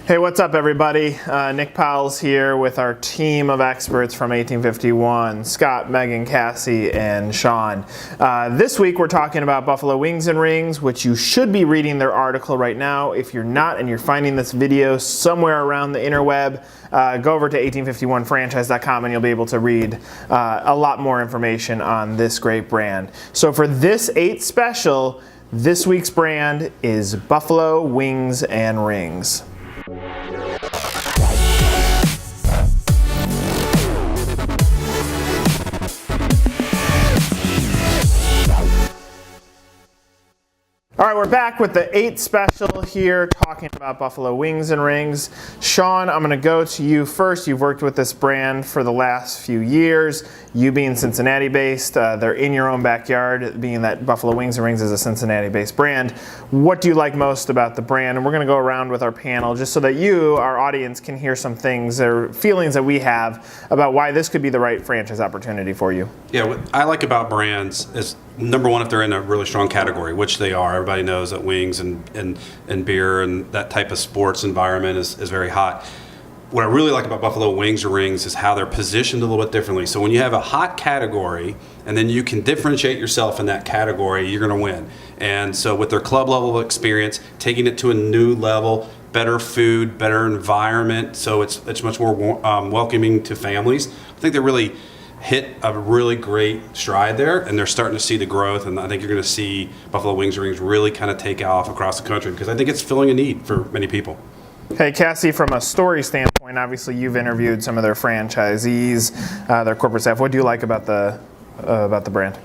Hey, what's up, everybody? Nick Powell's here with our team of experts from 1851, Scott, Megan, Cassie, and Sean. This week we're talking about Buffalo Wings and Rings, which you should be reading their article right now. If you're not and you're finding this video somewhere around the interweb, go over to 1851franchise.com and you'll be able to read a lot more information on this great brand. So for this 8 special, this week's brand is Buffalo Wings and Rings. All right, we're back with the 8 special here talking about Buffalo Wings and Rings. Sean, I'm going to go to you first. You've worked with this brand for the last few years. You being Cincinnati based, they're in your own backyard, being that Buffalo Wings and Rings is a Cincinnati based brand. What do you like most about the brand? And we're going to go around with our panel just so that you, our audience, can hear some things or feelings that we have about why this could be the right franchise opportunity for you. Yeah, what I like about brands is, number one, if they're in a really strong category, which they are. Everybody knows that wings and beer and that type of sports environment is very hot. What I really like about Buffalo Wings or Rings is how they're positioned a little bit differently. So when you have a hot category and then you can differentiate yourself in that category, you're going to win. And so with their club level experience, taking it to a new level, better food, better environment, so it's much more welcoming to families. I think they really hit a really great stride there, and they're starting to see the growth, and I think you're going to see Buffalo Wings and Rings really kind of take off across the country because I think it's filling a need for many people. Hey, Cassie, from a story standpoint, obviously you've interviewed some of their franchisees, their corporate staff. What do you like about the brand?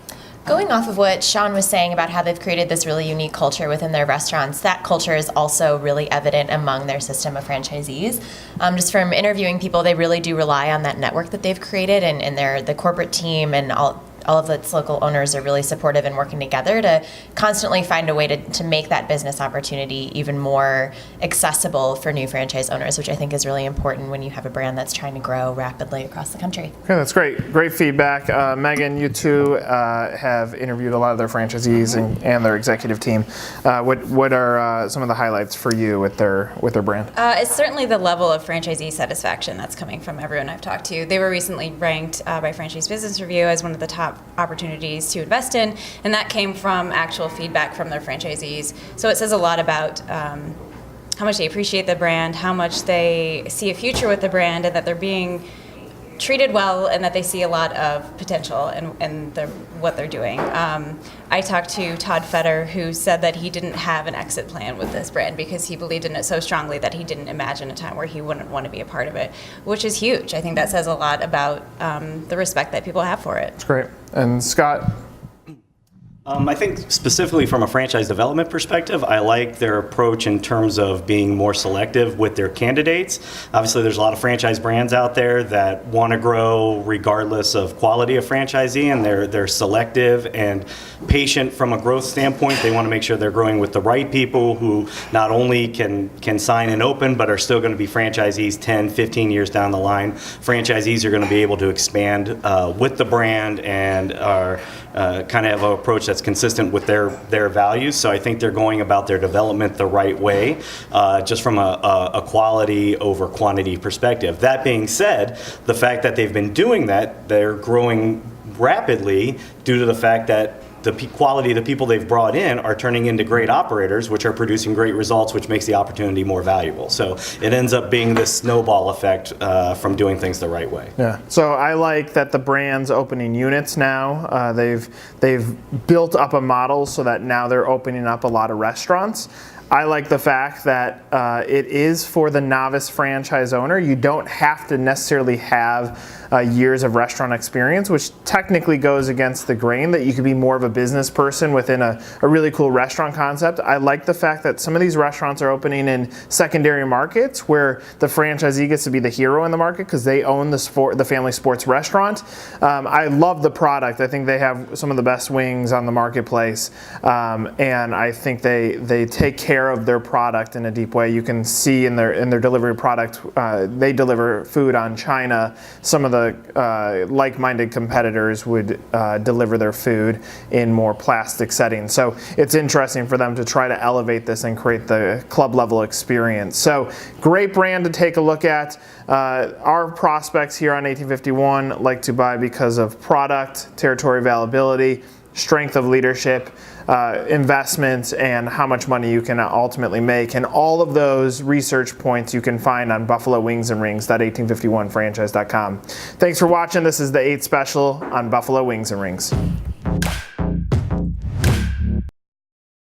Going off of what Sean was saying about how they've created this really unique culture within their restaurants, that culture is also really evident among their system of franchisees. Just from interviewing people, they really do rely on that network that they've created, and the corporate team and all of its local owners are really supportive and working together to constantly find a way to make that business opportunity even more accessible for new franchise owners, which I think is really important when you have a brand that's trying to grow rapidly across the country. Okay, that's great. Great feedback. Megan, you too have interviewed a lot of their franchisees and their executive team. What are some of the highlights for you with their brand? It's certainly the level of franchisee satisfaction that's coming from everyone I've talked to. They were recently ranked by Franchise Business Review as one of the top opportunities to invest in, and that came from actual feedback from their franchisees. So it says a lot about how much they appreciate the brand, how much they see a future with the brand, and that they're being treated well, and that they see a lot of potential in what they're doing. I talked to Todd Fetter, who said that he didn't have an exit plan with this brand because he believed in it so strongly that he didn't imagine a time where he wouldn't want to be a part of it, which is huge. I think that says a lot about the respect that people have for it. That's great. And Scott? I think specifically from a franchise development perspective, I like their approach in terms of being more selective with their candidates. Obviously, there's a lot of franchise brands out there that want to grow regardless of quality of franchisee, and they're selective and patient from a growth standpoint. They want to make sure they're growing with the right people who not only can sign and open, but are still going to be franchisees 10, 15 years down the line. Franchisees are going to be able to expand with the brand and are kind of have an approach that's consistent with their values. So I think they're going about their development the right way, just from a quality over quantity perspective. That being said, the fact that they've been doing that, they're growing rapidly due to the fact that the quality of the people they've brought in are turning into great operators, which are producing great results, which makes the opportunity more valuable. So it ends up being this snowball effect from doing things the right way. Yeah. So I like that the brand's opening units now. They've built up a model so that now they're opening up a lot of restaurants. I like the fact that it is for the novice franchise owner. You don't have to necessarily have years of restaurant experience, which technically goes against the grain, that you could be more of a business person within a really cool restaurant concept. I like the fact that some of these restaurants are opening in secondary markets where the franchisee gets to be the hero in the market because they own the family sports restaurant. I love the product. I think they have some of the best wings on the marketplace, and I think they take care aware of their product in a deep way. You can see in their delivery product, they deliver food on China. Some of the like-minded competitors would deliver their food in more plastic settings. So it's interesting for them to try to elevate this and create the club level experience. So great brand to take a look at. Our prospects here on 1851 like to buy because of product, territory availability, strength of leadership, investments, and how much money you can ultimately make. And all of those research points you can find on buffalowingsandrings.1851franchise.com. Thanks for watching. This is the 8th special on Buffalo Wings and Rings.